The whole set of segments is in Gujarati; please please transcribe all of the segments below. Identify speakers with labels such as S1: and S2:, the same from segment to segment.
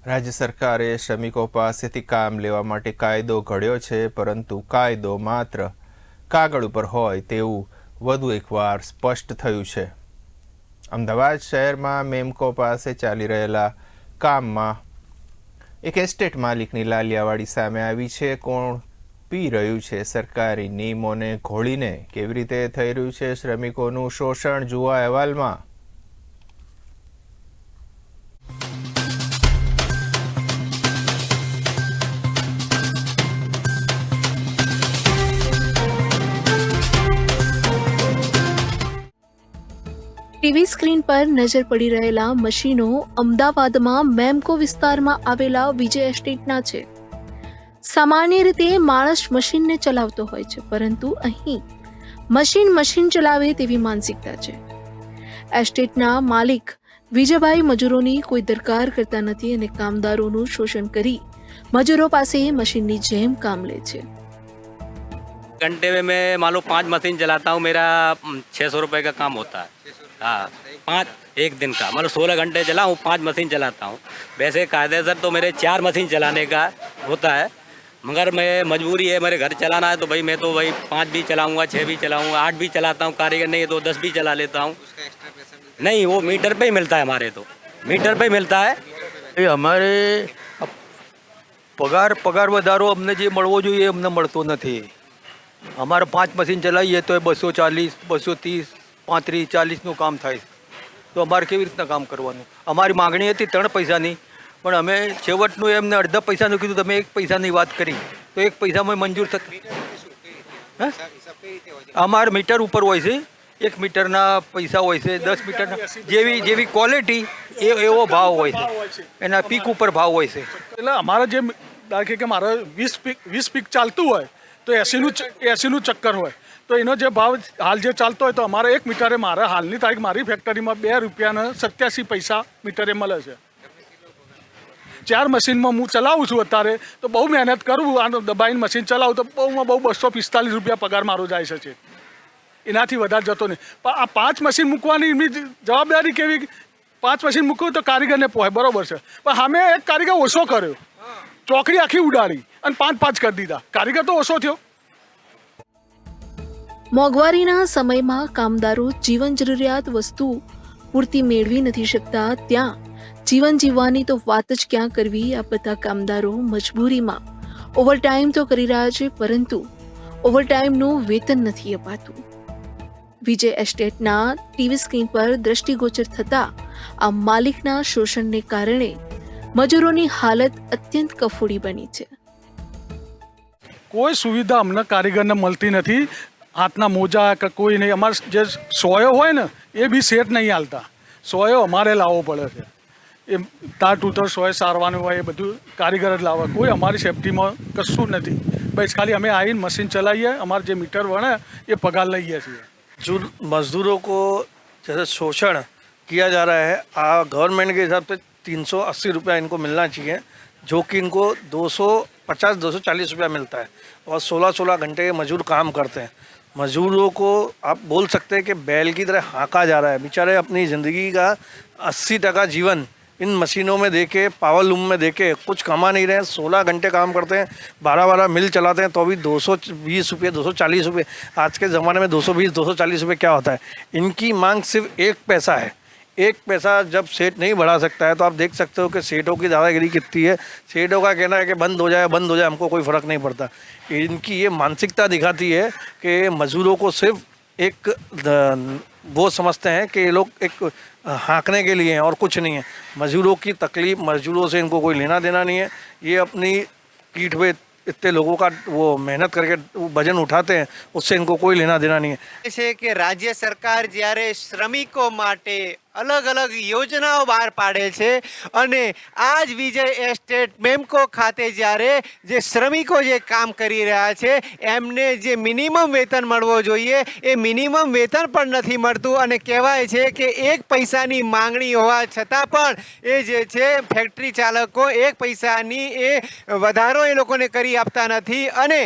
S1: રાજ્ય સરકારે શ્રમિકો પાસેથી કામ લેવા માટે કાયદો ઘડ્યો છે, પરંતુ કાયદો માત્ર કાગળ ઉપર હોય તેવું વધુ એકવાર સ્પષ્ટ થયું છે। અમદાવાદ શહેરમાં મેમકો પાસે ચાલી રહેલા કામમાં એક એસ્ટેટ માલિકની લાલિયાવાડી સામે આવી છે। કોણ પી રહ્યું છે સરકારી નિયમોને ઘોળીને? કેવી રીતે થઈ રહ્યું છે શ્રમિકોનું શોષણ? જુઓ અહેવાલમાં।
S2: ટીવી સ્ક્રીન પર નજર પડી રહેલા મશીનો અમદાવાદમાં મેમકો વિસ્તારમાં આવેલા વિજય એસ્ટેટના છે। સામાન્ય રીતે માણસ મશીનને ચલાવતો હોય છે, પરંતુ અહીં મશીન ચલાવે તેવી માનસિકતા છે। એસ્ટેટના માલિક વિજયભાઈ મજૂરોની કોઈ દરકાર કરતા નથી અને કામદારોનું શોષણ કરી મજૂરો પાસે મશીનની જેમ કામ લે છે।
S3: घंटे में मैं मान लो 5 मशीन चलाता हूँ, मेरा 600 रुपये का काम होता है। हाँ, 5 एक दिन का, मतलब 16 घंटे चला हूँ, 5 मशीन चलाता हूँ। वैसे कायदेसर तो मेरे 4 मशीन चलाने का होता है, मगर मैं मजबूरी है, मेरे घर चलाना है तो भाई मैं तो भाई 5 भी चलाऊँगा, 6 भी चलाऊँगा, 8 भी चलाता हूँ। कारीगर नहीं है तो 10 भी चला लेता हूँ। नहीं, वो मीटर पे ही मिलता है, हमारे तो मीटर पे मिलता है।
S4: એ અમારે પગાર વધારો અમને જે મળવો જોઈએ અમને મળતો નથી। અમારે 5 મશીન ચલાવીએ તો 240, 230, 35, 40નું કામ થાય, તો અમારે કેવી રીતના કામ કરવાનું? અમારી માગણી હતી 3 પૈસાની, પણ અમે છેવટનું એમને અડધા પૈસાનું કીધું, તમે 1 પૈસાની વાત કરી તો 1 પૈસામાં મંજૂર થતી। હા, અમારે મીટર ઉપર હોય છે, 1 મીટરના પૈસા હોય છે, 10 મીટરના જેવી ક્વોલિટી એવો ભાવ હોય છે, એના પીક ઉપર ભાવ હોય છે।
S5: એટલે અમારે જે દાખલે કે મારે 20 પીક ચાલતું હોય તો 80નું ચક્કર હોય, તો એનો જે ભાવ હાલ જે ચાલતો હોય તો અમારે 1 મીટરે મારે હાલની તારીખ મારી ફેક્ટરીમાં 2 રૂપિયાને 87 પૈસા મીટરે મળે છે। 4 મશીનમાં હું ચલાવું છું અત્યારે, તો બહુ મહેનત કરું, આનો દબાઈને મશીન ચલાવું તો બહુમાં બહુ 245 રૂપિયા પગાર મારો જાય છે, એનાથી વધારે જતો નહીં। પણ આ 5 મશીન મૂકવાની એમની જવાબદારી કેવી? 5 મશીન મૂકવું તો કારીગરને પહોંચે, બરોબર છે, પણ અમે એક કારીગર ઓછો કર્યો, ચોકડી આખી ઉડાડી અને 5 કરી દીધા, કારીગર તો ઓછો થયો।
S2: મોંઘવારીના સમયમાં કામદારો જીવન જરૂરિયાત વસ્તુ પૂરતી મેળવી નથી શકતા, ત્યાં જીવન જીવવાની તો વાત જ ક્યાં કરવી। આ બધા કામદારો મજબૂરીમાં ઓવરટાઈમ તો કરી રહ્યા છે, પરંતુ ઓવરટાઈમનું વેતન નથી અપાતું। વિજય એસ્ટેટના ટીવી સ્ક્રીન પર દ્રષ્ટિગોચર થતા આ માલિકના શોષણને કારણે મજૂરોની હાલત અત્યંત કફોડી બની છે।
S5: કોઈ સુવિધા અમને કારીગરને મળતી નથી, હાથના મોજા કે કોઈ નહીં। અમારે જે સોયો હોય ને એ બી સેટ નહીં હાલતા, સોયો અમારે લાવવો પડે છે, એ તાર તૂતર સોય સારવાનું હોય એ બધું કારીગર જ લાવે, કોઈ અમારી સેફટીમાં કશું નથી। બસ ખાલી અમે આવીને મશીન ચલાવીએ, અમારે જે મીટર વણે એ પગાર લઈએ છીએ।
S4: मजदूरों को जैसे शोषण किया जा रहा है, गवर्नमेंट के हिसाब से 380 रुपया इनको मिलना चाहिए, जो कि इनको 250, 240 रुपया मिलता है, और 16 घंटे मजदूर काम करते हैं। मजदूरों को आप बोल सकते हैं कि बैल की तरह हाँका जा रहा है। बेचारे अपनी ज़िंदगी का 80% जीवन इन मशीनों में देके, पावर लूम में देके कुछ कमा नहीं रहे हैं। 16 घंटे काम करते हैं, 12 मिल चलाते हैं, तो अभी 220 रुपये, 240 रुपये, आज के ज़माने में 220, 240 रुपये क्या होता है? इनकी मांग सिर्फ 1 पैसा है। 1 पैसा जब सेठ नहीं बढ़ा सकता है, तो आप देख सकते हो कि सेठों की दादागिरी कितनी है। सेठों का कहना है कि बंद हो जाए, हमको कोई फ़र्क नहीं पड़ता। इनकी ये मानसिकता दिखाती है कि मज़दूरों को सिर्फ एक वो समझते हैं कि ये लोग एक हाँकने के लिए हैं और कुछ नहीं है। मज़दूरों की तकलीफ़, मज़दूरों से इनको कोई लेना देना नहीं है। ये अपनी पीठ पे इतने लोगों का वो मेहनत करके वजन उठाते हैं, उससे इनको कोई लेना देना नहीं है।
S6: છે કે રાજ્ય સરકાર જ્યારે શ્રમિકો માટે અલગ અલગ યોજનાઓ બહાર પાડે છે, અને આ જ વિજય એસ્ટેટ મેમકો ખાતે જ્યારે જે શ્રમિકો જે કામ કરી રહ્યા છે એમને જે મિનિમમ વેતન મળવો જોઈએ એ મિનિમમ વેતન પણ નથી મળતું, અને કહેવાય છે કે 1 પૈસાની માંગણી હોવા છતાં પણ એ જે છે ફેક્ટરી ચાલકો 1 પૈસાની એ વધારો એ લોકોને કરી આપતા નથી। અને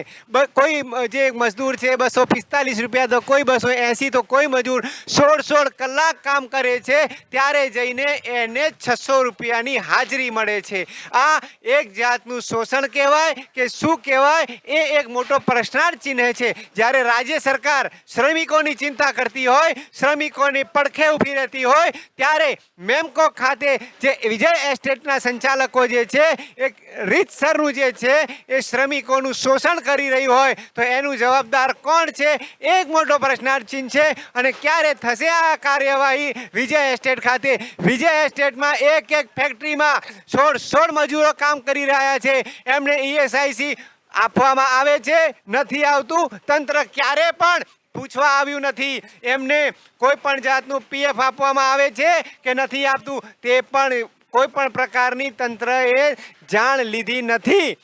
S6: કોઈ જે મજદૂર છે 245 રૂપિયા, તો કોઈ 280, તો કોઈ મજૂર 16 કલાક કામ કરે છે, છે ત્યારે જઈને એને 600 રૂપિયાની હાજરી મળે છે. આ એક જાતનું શોષણ કહેવાય કે શું કહેવાય એ એક મોટો પ્રશ્નાર્થ ચિહ્ન છે. જ્યારે રાજ્ય સરકાર શ્રમિકોની ચિંતા કરતી હોય, શ્રમિકોની પડખે ઊભી રહેતી હોય, ત્યારે મેમકો ખાતે જે વિજય એસ્ટેટના સંચાલકો જે છે એક રીતસરનું જે છે એ શ્રમિકોનું શોષણ કરી રહ્યું હોય તો એનું જવાબદાર કોણ છે? એક મોટો પ્રશ્નાર્થ ચિહ્ન છે. અને ક્યારે થશે આ કાર્યવાહી વિજય એસ્ટેટ ખાતે? વિજય એસ્ટેટમાં એક ફેક્ટરીમાં 16 મજૂરો કામ કરી રહ્યા છે. એમને ESIC આપવામાં આવે છે, નથી આવતું. તંત્ર ક્યારે પણ પૂછવા આવ્યું નથી. એમને કોઈ પણ જાતનું PF આપવામાં આવે છે કે નથી આપતું તે પણ કોઈ પણ પ્રકારની તંત્રએ જાણ લીધી નથી.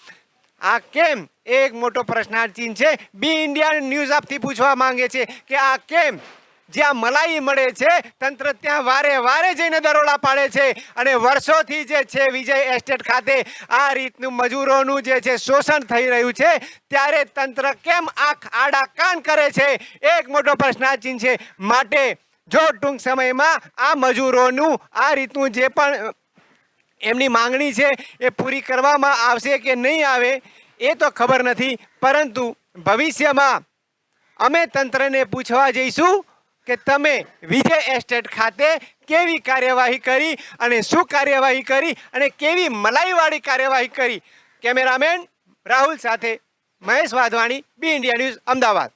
S6: આ કેમ? એક મોટો પ્રશ્નાર્થ ચિહ્ન છે. બી ઇન્ડિયા ન્યૂઝ આપથી પૂછવા માંગે છે કે આ કેમ? જ્યાં મલાઈ મળે છે તંત્ર ત્યાં વારે જઈને દરોડા પાડે છે અને વર્ષોથી જે છે વિજય એસ્ટેટ ખાતે આ રીતનું મજૂરોનું જે છે શોષણ થઈ રહ્યું છે ત્યારે તંત્ર કેમ આંખ આડા કાન કરે છે? એક મોટો પ્રશ્નાર્થ છે. માટે જો ટૂંક સમયમાં આ મજૂરોનું આ રીતનું જે પણ એમની માંગણી છે એ પૂરી કરવામાં આવશે કે નહીં આવે એ તો ખબર નથી, પરંતુ ભવિષ્યમાં અમે તંત્રને પૂછવા જઈશું કે તમે વિજય એસ્ટેટ ખાતે કેવી કાર્યવાહી કરી અને શું કાર્યવાહી કરી અને કેવી મલાઈવાળી કાર્યવાહી કરી. કેમેરામેન રાહુલ સાથે મહેશ વાધવાણી, બી ઇન્ડિયા ન્યૂઝ, અમદાવાદ.